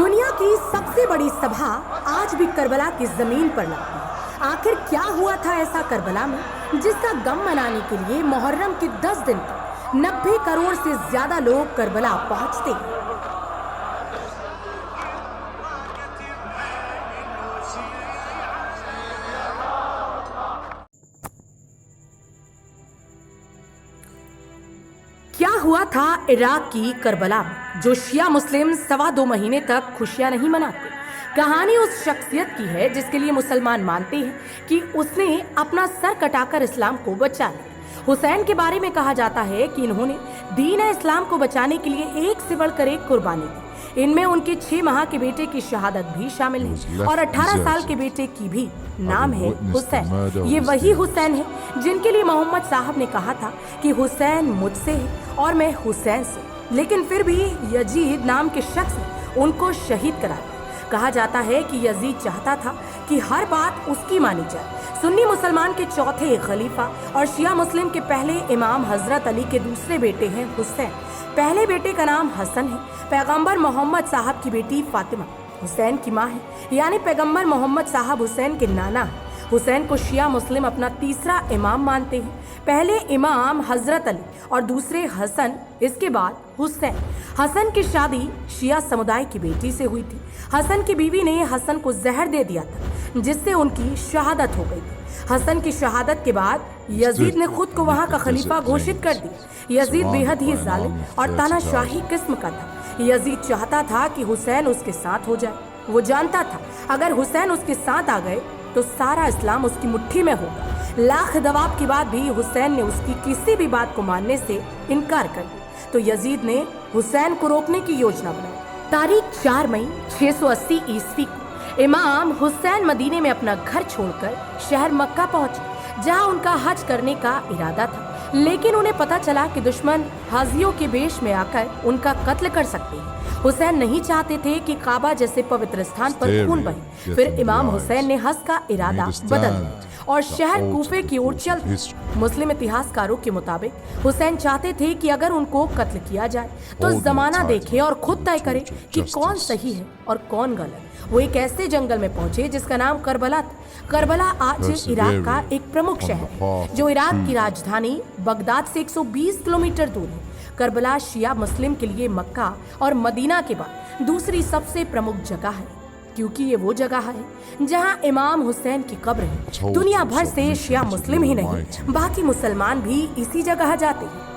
दुनिया की सबसे बड़ी सभा आज भी करबला की जमीन पर लगती है। आखिर क्या हुआ था ऐसा करबला में, जिसका गम मनाने के लिए मुहर्रम के 10 दिन तक 90 करोड़ से ज्यादा लोग करबला पहुंचते हैं। क्या हुआ था इराक की करबला में, जो शिया मुस्लिम 2.25 महीने तक खुशियां नहीं मनाते। कहानी उस शख्सियत की है जिसके लिए मुसलमान मानते हैं कि उसने अपना सर कटाकर इस्लाम को बचा लिया। हुसैन के बारे में कहा जाता है कि इन्होंने दीन इस्लाम को बचाने के लिए एक से बढ़कर एक कुर्बानी दी। इनमें उनके 6 माह के बेटे की शहादत भी शामिल है और 18 साल के बेटे की भी। नाम है हुसैन। ये वही हुसैन है जिनके लिए मोहम्मद साहब ने कहा था कि हुसैन मुझसे है और मैं हुसैन से। लेकिन फिर भी यजीद नाम के शख्स ने उनको शहीद करा दिया। कहा जाता है कि यजीद चाहता था कि हर बात उसकी मानी जाए। सुन्नी मुसलमान के चौथे खलीफा और शिया मुस्लिम के पहले इमाम हजरत अली के दूसरे बेटे हैं हुसैन। पहले बेटे का नाम हसन है। पैगंबर मोहम्मद साहब की बेटी फातिमा हुसैन की माँ है, यानी पैगंबर मोहम्मद साहब हुसैन के नाना है। हुसैन को शिया मुस्लिम अपना तीसरा इमाम मानते हैं। पहले इमाम हजरत अली और दूसरे हसन, इसके बाद हुसैन। हसन की शादी शिया समुदाय की बेटी से हुई थी। हसन की बीवी ने हसन को जहर दे दिया था, जिससे उनकी शहादत हो गई थी। हसन की शहादत के बाद यजीद ने खुद को वहां का खलीफा घोषित कर दिया। यजीद बेहद ही जालिम और तानाशाही किस्म का था। यजीद चाहता था कि हुसैन उसके साथ हो जाए। वो जानता था अगर हुसैन उसके साथ आ गए तो सारा इस्लाम उसकी मुट्ठी में होगा। लाख दबाव के बाद भी हुसैन ने उसकी किसी भी बात को मानने से इनकार कर दिया। तो यजीद ने हुसैन को रोकने की योजना बनाई। तारीख 4 मई 680 ईस्वी को इमाम हुसैन मदीने में अपना घर छोड़कर शहर मक्का पहुंचे, जहां उनका हज करने का इरादा था। लेकिन उन्हें पता चला कि दुश्मन हाजियों के वेश में आकर उनका कत्ल कर सकते हैं। हुसैन नहीं चाहते थे कि काबा जैसे पवित्र स्थान पर खून बहे। फिर इमाम हुसैन ने हज का इरादा बदल दिया और शहर कूफे की ओर चल दिए। मुस्लिम इतिहासकारों के मुताबिक हुसैन चाहते थे कि अगर उनको कत्ल किया जाए तो जमाना देखे और खुद तय करे कि कौन सही है और कौन गलत। वो एक ऐसे जंगल में पहुंचे जिसका नाम करबला था। करबला आज इराक का एक प्रमुख शहर है, जो इराक की राजधानी बगदाद से 120 किलोमीटर दूर है। करबला शिया मुस्लिम के लिए मक्का और मदीना के बाद दूसरी सबसे प्रमुख जगह है, क्योंकि ये वो जगह है जहां इमाम हुसैन की कब्र है। दुनिया भर से शिया मुस्लिम ही नहीं, बाकी मुसलमान भी इसी जगह जाते हैं।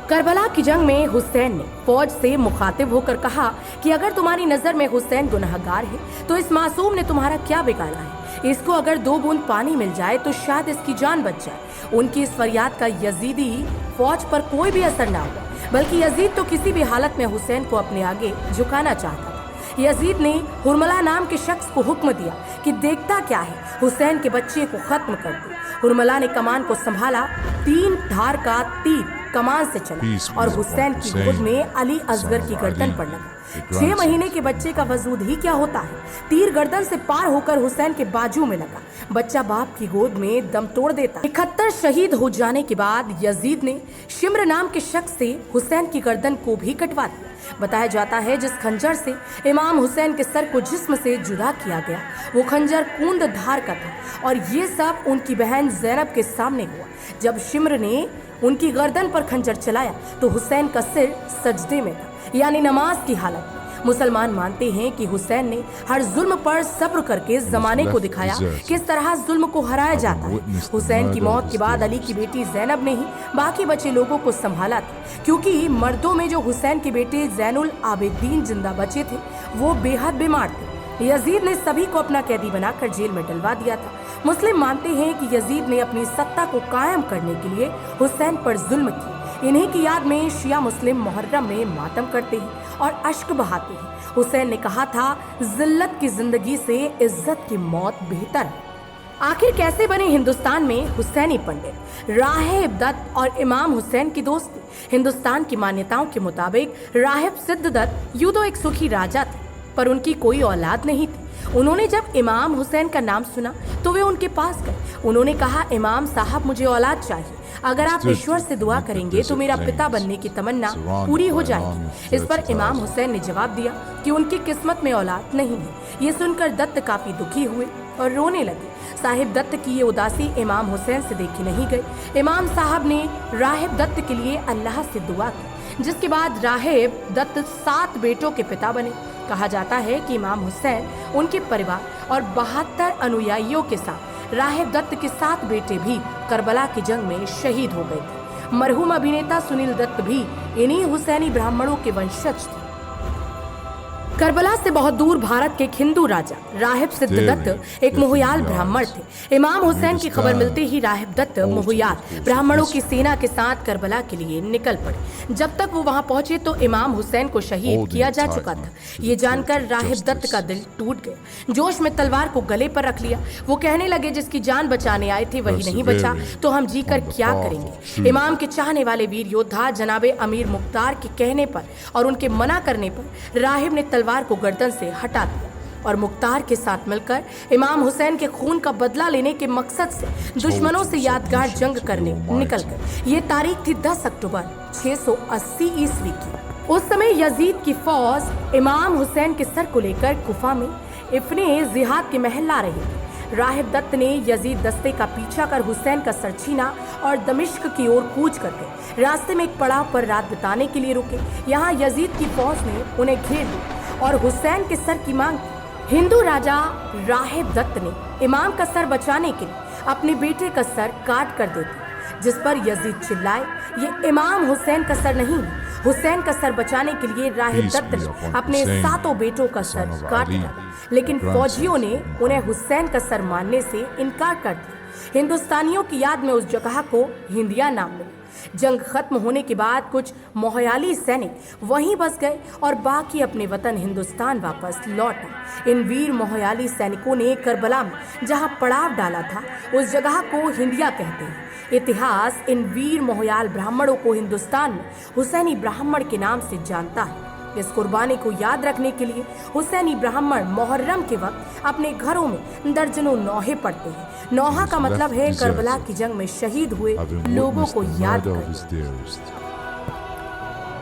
करबला की जंग में हुसैन ने फौज से मुखातिब होकर कहा कि अगर तुम्हारी नजर में हुसैन गुनहगार है तो इस मासूम ने तुम्हारा क्या बिगाड़ा है। इसको अगर 2 बूंद पानी मिल जाए तो शायद इसकी जान बच जाए। उनकी इस फरियाद का यजीदी फौज पर कोई भी असर ना हुआ, बल्कि यजीद तो किसी भी हालत में हुसैन को अपने आगे झुकाना चाहता था। यजीद ने हुरमला नाम के शख्स को हुक्म दिया कि देखता क्या है, हुसैन के बच्चे को खत्म कर दे। हुरमला ने कमान को संभाला। 3 धार का तीर कमान से चला और हुसैन की गोद में अली असगर की गर्दन पर लगा। 6 महीने के बच्चे का वजूद ही क्या होता है। तीर गर्दन से पार होकर हुसैन के बाजू में लगा। बच्चा बाप की गोद में दम तोड़ देता। 71 शहीद हो जाने के बाद यजीद ने शिम्र नाम के शख्स से हुसैन की गर्दन को भी कटवा दिया। बताया जाता है जिस खंजर से इमाम हुसैन के सर को जिस्म से जुदा किया गया, वो खंजर कूंद धार का था और ये सब उनकी बहन ज़ैनब के सामने हुआ। जब शिम्र ने उनकी गर्दन पर खंजर चलाया तो हुसैन का सिर सजदे में था, यानी नमाज की हालत में। मुसलमान मानते हैं कि हुसैन ने हर जुल्म पर सब्र करके जमाने को दिखाया किस तरह जुल्म को हराया जाता है। हुसैन की मौत के बाद अली की बेटी ज़ैनब ने ही बाकी बचे लोगों को संभाला था, क्योंकि मर्दों में जो हुसैन के बेटे ज़ैनुल आबिदीन जिंदा बचे थे वो बेहद बीमार थे। यजीद ने सभी को अपना कैदी बनाकर जेल में डलवा दिया था। मुस्लिम मानते हैं कि यजीद ने अपनी सत्ता को कायम करने के लिए हुसैन पर जुल्म किया। इन्हीं की याद में शिया मुस्लिम मुहर्रम में मातम करते हैं और अश्क बहाते हैं। हुसैन ने कहा था, जिल्लत की जिंदगी से इज्जत की मौत बेहतर है। आखिर कैसे बने हिंदुस्तान में हुसैनी पंडित? राहिब दत्त और इमाम हुसैन की दोस्ती। हिंदुस्तान की मान्यताओं के मुताबिक राहिब सिद्ध दत्त यूं तो एक सुखी राजा थे, पर उनकी कोई औलाद नहीं थी। उन्होंने जब इमाम हुसैन का नाम सुना तो वे उनके पास गए। उन्होंने कहा, इमाम साहब, मुझे औलाद चाहिए। अगर आप ईश्वर से दुआ करेंगे तो मेरा पिता बनने की तमन्ना पूरी हो जाएगी। इस पर इमाम हुसैन ने जवाब दिया कि उनकी किस्मत में औलाद नहीं है। ये सुनकर दत्त काफी दुखी हुए और रोने लगे। साहिब दत्त की ये उदासी इमाम हुसैन से देखी नहीं गई। इमाम साहब ने राहिब दत्त के लिए अल्लाह से दुआ की, जिसके बाद राहिब दत्त 7 बेटों के पिता बने। कहा जाता है कि इमाम हुसैन, उनके परिवार और 72 अनुयायियों के साथ राहिब दत्त के 7 बेटे भी करबला की जंग में शहीद हो गए थे। मरहूम अभिनेता सुनील दत्त भी इन्हीं हुसैनी ब्राह्मणों के वंशज थे। करबला से बहुत दूर भारत के एक हिंदू राजा राहिब सिद्ध दत्त एक मोहयाल ब्राह्मण थे। इमाम हुसैन की खबर मिलते ही राहिब दत्त मोहयाल ब्राह्मणों की सेना के साथ करबला के लिए निकल पड़े। जब तक वो वहां पहुंचे तो इमाम हुसैन को शहीद किया जा चुका था। ये जानकर राहिब दत्त का दिल टूट गया। जोश में तलवार को गले पर रख लिया। वो कहने लगे, जिसकी जान बचाने आए थे वही नहीं बचा तो हम जीकर क्या करेंगे। इमाम के चाहने वाले वीर योद्धा जनाबे अमीर मुख्तार के कहने पर और उनके मना करने पर राहिब ने तलवार को गर्दन से हटा दिया और मुख्तार के साथ मिलकर इमाम हुसैन के खून का बदला लेने के मकसद से दुश्मनों से यादगार जंग करने निकल गए। ये तारीख थी 10 अक्टूबर 680 ईस्वी की। उस समय यजीद की फौज इमाम हुसैन के सर को लेकर कुफा में इब्ने जिहाद के महल ला रही थी। राहिब दत्त ने यजीद दस्ते का पीछा कर हुसैन का सर छीना और दमिश्क की ओर कूच कर गए। रास्ते में एक पड़ाव पर रात बिताने के लिए रुके। यहाँ यजीद की फौज ने उन्हें घेर लिया और हुसैन के सर की मांग की। हिंदू राजा राहिब दत्त ने इमाम का सर बचाने के लिए अपने बेटे का सर काट कर दे दिया, जिस पर यजीद चिल्लाए, ये इमाम हुसैन का सर नहीं है। हुसैन का सर बचाने के लिए राहिब दत्त ने अपने 7 बेटों का सर काट दिया, लेकिन फौजियों ने उन्हें हुसैन का सर मानने से इनकार कर दिया। हिंदुस्तानियों की याद में उस जगह को हिंदिया नाम मिला। जंग खत्म होने के बाद कुछ मोहयाली सैनिक वहीं बस गए और बाकी अपने वतन हिंदुस्तान वापस लौट आए। इन वीर मोहयाली सैनिकों ने करबला में जहां पड़ाव डाला था उस जगह को हिंदिया कहते हैं। इतिहास इन वीर मोहयाल ब्राह्मणों को हिंदुस्तान में हुसैनी ब्राह्मण के नाम से जानता है। इस कुर्बानी को याद रखने के लिए हुसैनी ब्राह्मण मुहर्रम के वक्त अपने घरों में दर्जनों नौहे पढ़ते हैं। नौहा का मतलब है करबला की जंग में शहीद हुए लोगों को याद करना।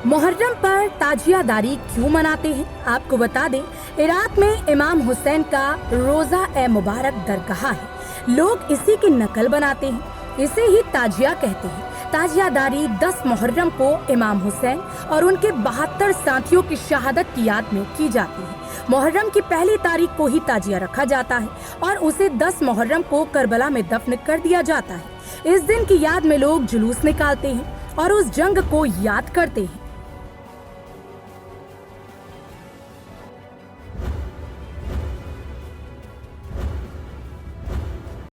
मुहर्रम पर ताजियादारी क्यों मनाते हैं, आपको बता दें, इराक में इमाम हुसैन का रोजा ए मुबारक दरगाह है। लोग इसी की नकल बनाते हैं, इसे ही ताजिया कहते हैं। ताजियादारी 10 मुहर्रम को इमाम हुसैन और उनके 72 साथियों की शहादत की याद में की जाती है। मुहर्रम की पहली तारीख को ही ताजिया रखा जाता है और उसे 10 मुहर्रम को करबला में दफन कर दिया जाता है। इस दिन की याद में लोग जुलूस निकालते हैं और उस जंग को याद करते हैं।